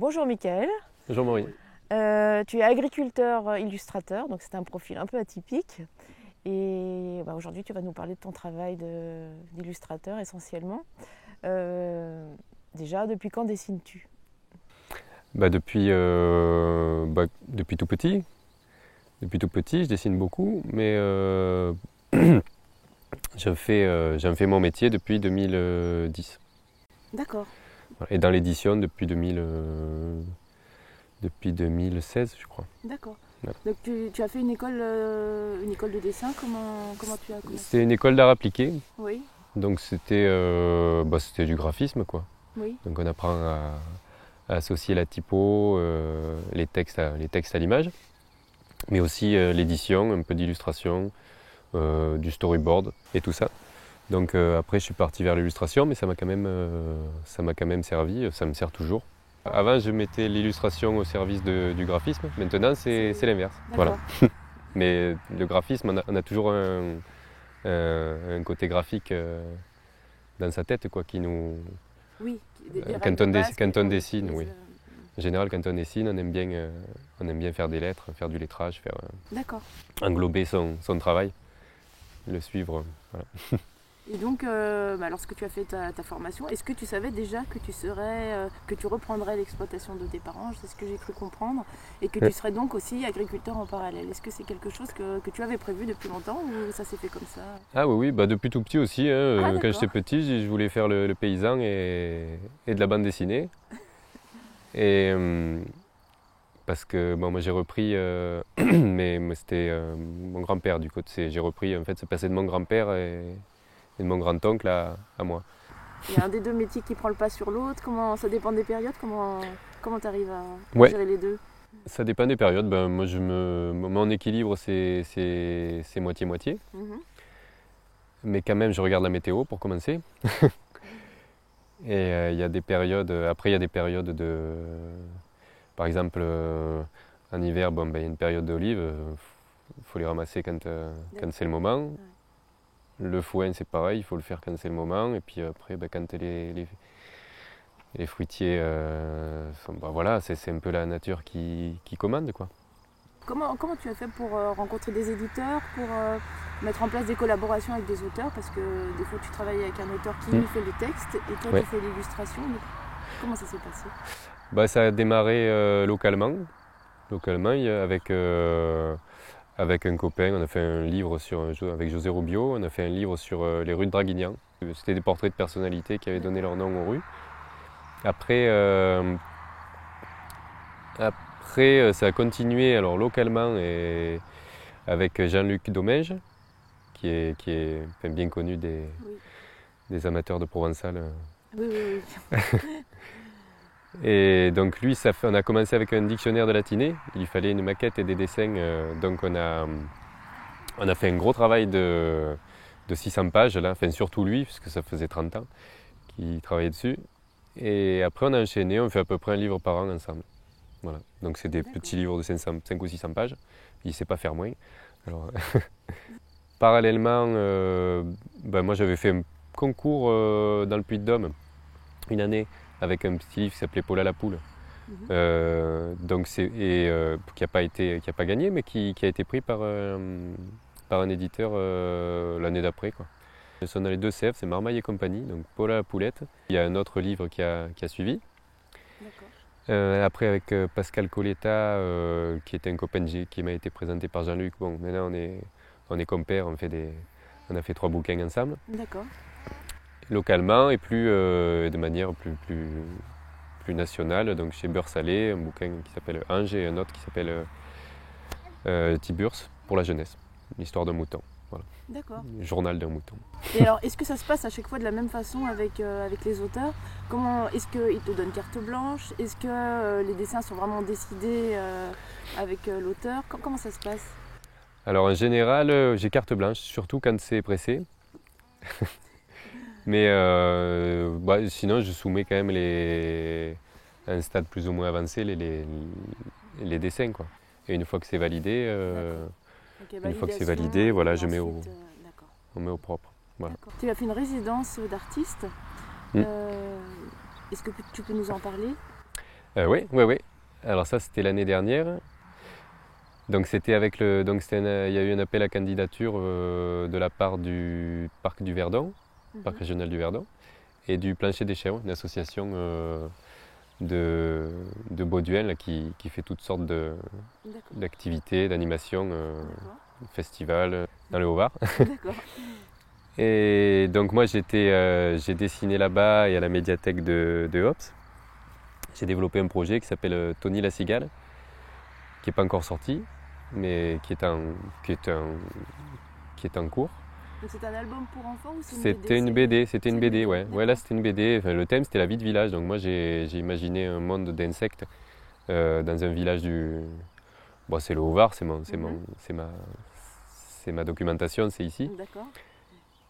Bonjour Mickaël. Bonjour Maureen. Tu es agriculteur illustrateur, donc c'est un profil un peu atypique. Et aujourd'hui, tu vas nous parler de ton travail d'illustrateur essentiellement. Déjà, depuis quand dessines-tu ? Depuis tout petit. Depuis tout petit, je dessine beaucoup, mais j'en fais mon métier depuis 2010. D'accord. Et dans l'édition depuis 2016, je crois. D'accord. Ouais. Donc tu as fait une école de dessin, comment tu as commencé ? C'était une école d'art appliqué, Oui, donc c'était du graphisme, quoi. oui, Donc on apprend à associer la typo, les textes à l'image, mais aussi l'édition, un peu d'illustration, du storyboard et tout ça. Donc après je suis parti vers l'illustration, mais ça m'a quand même servi, ça me sert toujours. Avant je mettais l'illustration au service du graphisme, maintenant c'est l'inverse. d'accord. Voilà. Mais le graphisme, on a toujours un côté graphique dans sa tête, quoi, qui nous... Oui, des quand règles de base on qu'on dessine, utilise, oui. En général, quand on dessine, on aime bien faire des lettres, faire du lettrage, D'accord. englober son travail, le suivre. Voilà. Et donc, lorsque tu as fait ta formation, est-ce que tu savais déjà que tu reprendrais l'exploitation de tes parents ? C'est ce que j'ai cru comprendre. Et que tu serais donc aussi agriculteur en parallèle. Est-ce que c'est quelque chose que tu avais prévu depuis longtemps ou ça s'est fait comme ça ? Ah oui, depuis tout petit aussi. Quand d'accord. j'étais petit, je voulais faire le paysan et de la bande dessinée. Et parce que moi j'ai repris, mais c'était mon grand-père du côté. J'ai repris, en fait, c'est passé de mon grand-père et de mon grand-oncle à moi. Il y a un des deux métiers qui prend le pas sur l'autre. Ça dépend des périodes. Comment tu arrives à gérer les deux ? Ça dépend des périodes. Mon équilibre, c'est moitié-moitié. Mhm. Mais quand même, je regarde la météo pour commencer. Et il y a des périodes. Après, il y a des périodes de. Par exemple, en hiver, il y a une période d'olives. Il faut les ramasser quand c'est le moment. Ouais. Le foin, c'est pareil, il faut le faire quand c'est le moment. Et puis après, quand les fruitiers, voilà, c'est un peu la nature qui commande, quoi. Comment tu as fait pour rencontrer des éditeurs, pour mettre en place des collaborations avec des auteurs ? Parce que des fois, tu travailles avec un auteur qui lui fait le texte et toi, Ouais. tu fais l'illustration. Donc, comment ça s'est passé ? Ça a démarré localement, avec un copain. On a fait un livre avec José Rubio, on a fait un livre sur les rues de Draguignan. C'était des portraits de personnalités qui avaient donné leur nom aux rues. Après, ça a continué alors localement et avec Jean-Luc Domège, qui est bien connu des amateurs de provençal. Oui. Et donc lui, on a commencé avec un dictionnaire de latiné. Il lui fallait une maquette et des dessins. Donc on a fait un gros travail de 600 pages, là. Enfin, surtout lui, puisque ça faisait 30 ans qu'il travaillait dessus. Et après on a enchaîné, on fait à peu près un livre par an ensemble. Voilà. Donc c'est des petits livres de 500 ou 600 pages. Il ne sait pas faire moins. Alors, parallèlement, moi j'avais fait un concours dans le Puy-de-Dôme une année avec un petit livre qui s'appelait Paul à la poule. Qui n'a pas gagné, mais qui a été pris par un éditeur l'année d'après, quoi. Ils sont dans les deux CF, c'est Marmaille et compagnie, donc Paul à la poulette. Il y a un autre livre qui a suivi. Après avec Pascal Coletta, qui était un copain qui m'a été présenté par Jean-Luc. Bon, maintenant on est compères, on a fait 3 bouquins ensemble. D'accord. Localement et de manière plus nationale, donc chez Beurre Salé, un bouquin qui s'appelle Ange et un autre qui s'appelle Tiburce pour la jeunesse, l'histoire d'un mouton. Voilà. D'accord. Le journal d'un mouton. Et alors, est-ce que ça se passe à chaque fois de la même façon avec les auteurs ? Est-ce qu'ils te donnent carte blanche ? Est-ce que les dessins sont vraiment décidés avec l'auteur ? Comment ça se passe ? Alors en général, j'ai carte blanche, surtout quand c'est pressé. Mais sinon, je soumets quand même à un stade plus ou moins avancé les dessins, quoi. Et une fois que c'est validé, voilà, on met au propre. Voilà. Tu as fait une résidence d'artiste. Est-ce que tu peux nous en parler ? Oui, oui, oui. Alors ça, c'était l'année dernière. Donc c'était avec le, donc il y a eu un appel à candidature de la part du parc du Verdon, parc régional du Verdon, et du Plancher des Chèvres, une association de Bauduin là, qui fait toutes sortes d'activités, d'animations, festivals dans le Haut-Var. D'accord. Et donc moi j'ai dessiné là-bas et à la médiathèque de Hops. J'ai développé un projet qui s'appelle Tony la Cigale, qui n'est pas encore sorti, mais qui est en cours. Donc c'est un album pour enfants ou c'est une BD? C'était une BD, c'était une BD, ouais. D'accord. Ouais, là c'était une BD. Enfin, le thème c'était la vie de village, donc moi j'ai imaginé un monde d'insectes dans un village du. Bon, c'est le Haut-Var, c'est ma documentation, c'est ici. D'accord.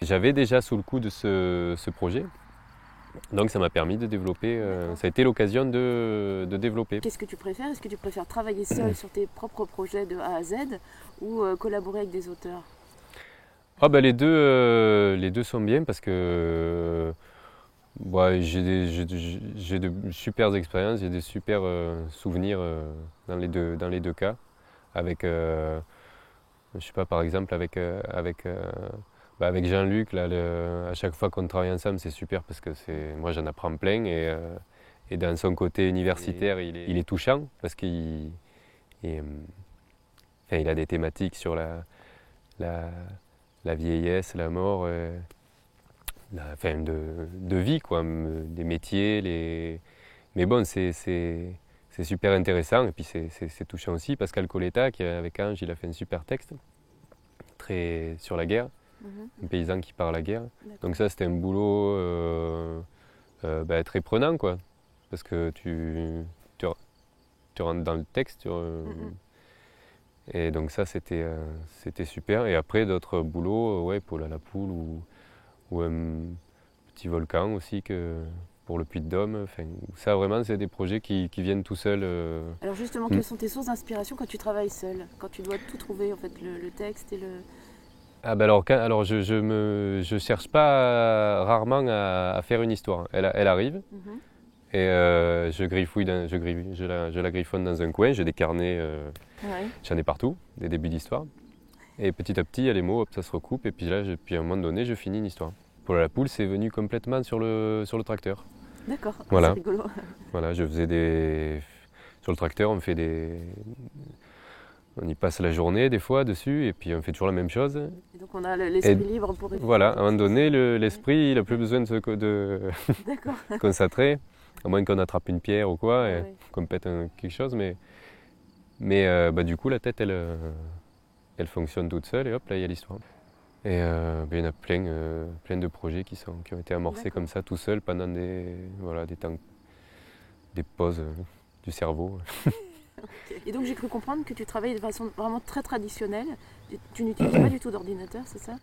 J'avais déjà sous le coup de ce projet, donc ça m'a permis de développer. Ça a été l'occasion de développer. Qu'est-ce que tu préfères? Est-ce que tu préfères travailler seul sur tes propres projets de A à Z ou collaborer avec des auteurs? Ah ben les deux sont bien parce que ouais, j'ai de super expériences, j'ai des super souvenirs dans les deux cas. Avec, je sais pas, par exemple avec Jean-Luc, là, à chaque fois qu'on travaille ensemble, c'est super parce que moi j'en apprends plein et dans son côté universitaire, il est touchant parce enfin, il a des thématiques sur la vieillesse, la mort, enfin de vie, quoi, des métiers. Mais bon, c'est super intéressant et puis c'est touchant aussi. Pascal Coletta, qui avec Ange, il a fait un super texte très sur la guerre, un paysan qui part à la guerre. Donc ça, c'était un boulot très prenant, quoi, parce que tu rentres dans le texte. Et donc ça, c'était super. Et après, d'autres boulots, ouais, Paul à la Poule ou un petit volcan aussi pour le Puy-de-Dôme. Enfin, ça, vraiment, c'est des projets qui viennent tout seuls. Alors justement, quelles sont tes sources d'inspiration quand tu travailles seul? Quand tu dois tout trouver, en fait, le texte et le... Ah ben alors je cherche pas rarement à faire une histoire. Elle arrive. Et je la griffonne dans un coin, j'ai des carnets, j'en ai partout, des débuts d'histoire. Et petit à petit, il y a les mots, hop, ça se recoupe, et puis là, puis à un moment donné, je finis une histoire. Pour la poule, c'est venu complètement sur le tracteur. D'accord, Voilà. c'est rigolo. Voilà, je faisais sur le tracteur, on y passe la journée des fois dessus, et puis on fait toujours la même chose. Et donc on a l'esprit libre pour écrire. Voilà, à un moment donné, l'esprit, il n'a plus besoin de concentrer. À moins qu'on attrape une pierre ou quoi, et qu'on pète quelque chose, mais du coup la tête elle fonctionne toute seule et hop là il y a l'histoire. Et il y en a plein de projets qui ont été amorcés comme ça tout seul pendant des temps, des pauses du cerveau. Et donc j'ai cru comprendre que tu travaillais de façon vraiment très traditionnelle. Tu n'utilises pas du tout d'ordinateur, c'est ça?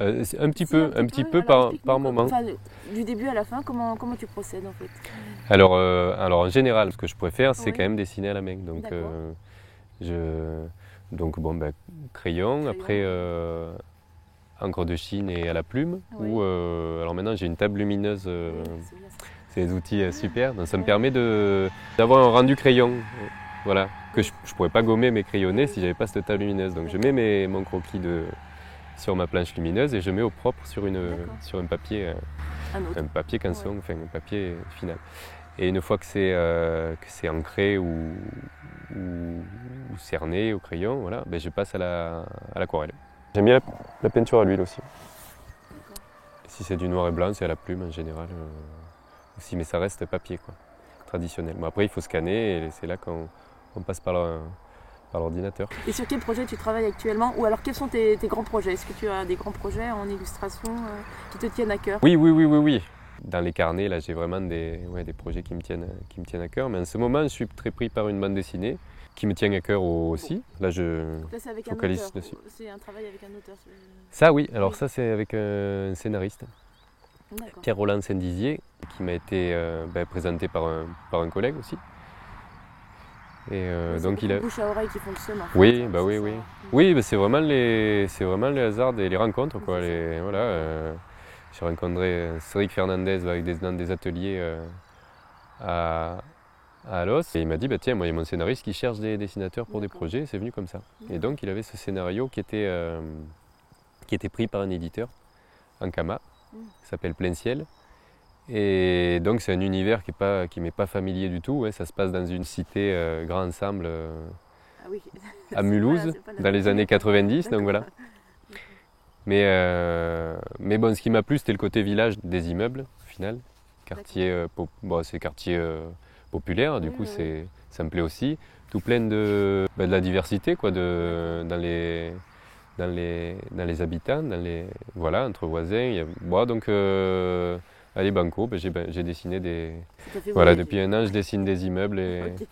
Un petit peu par moment. Enfin, du début à la fin, comment tu procèdes en fait? Alors en général, ce que je préfère, c'est quand même dessiner à la main. Donc crayon, après encre de Chine et à la plume. Ou alors maintenant j'ai une table lumineuse. C'est des outils super. Donc ça me permet d'avoir un rendu crayon. Voilà, que je pourrais pas gommer mes crayonnés si j'avais pas cette table lumineuse. Donc je mets mon croquis sur ma planche lumineuse et je mets au propre sur un papier, un papier canson, enfin un papier final. Et une fois que c'est ancré ou cerné au crayon, voilà, je passe à l'aquarelle. J'aime bien la peinture à l'huile aussi. Si c'est du noir et blanc, c'est à la plume en général aussi, mais ça reste papier, quoi, traditionnel. Bon, après, il faut scanner et c'est là qu'on passe par l'ordinateur. Et sur quel projet tu travailles actuellement? Ou alors quels sont tes grands projets? Est-ce que tu as des grands projets en illustration qui te tiennent à cœur? Oui. Dans les carnets, là, j'ai vraiment des projets qui me tiennent à cœur. Mais en ce moment, je suis très pris par une bande dessinée qui me tient à cœur aussi. Là, je focalise dessus. C'est un travail avec un auteur? Ça, oui. Alors ça, c'est avec un scénariste, Pierre-Roland Saint-Dizier, qui m'a été présenté par un collègue aussi. Et donc il a bouche à oreille qui fonctionne. En fait, oui. Oui, c'est vraiment les hasards et les rencontres, quoi. J'ai rencontré Cédric Fernandez dans des ateliers à à Los. Et il m'a dit, bah, tiens, moi, il y a mon scénariste qui cherche des dessinateurs pour des D'accord. projets. C'est venu comme ça. Et D'accord. donc, il avait ce scénario qui était pris par un éditeur, Ankama, qui s'appelle Plein Ciel. Et donc, c'est un univers qui m'est pas familier du tout. Ça se passe dans une cité grand ensemble Ah oui. à Mulhouse, C'est pas dans les années 90. Donc voilà. Mais bon, ce qui m'a plu, c'était le côté village des immeubles, au final. Quartier, c'est quartier populaire, du Oui, coup, oui, oui. ça me plaît aussi. Tout plein de la diversité, quoi, dans les habitants, voilà, entre voisins. Donc, allez, banco, j'ai dessiné Ça t'a fait voilà, voyager. depuis un an, je dessine des immeubles et Ok.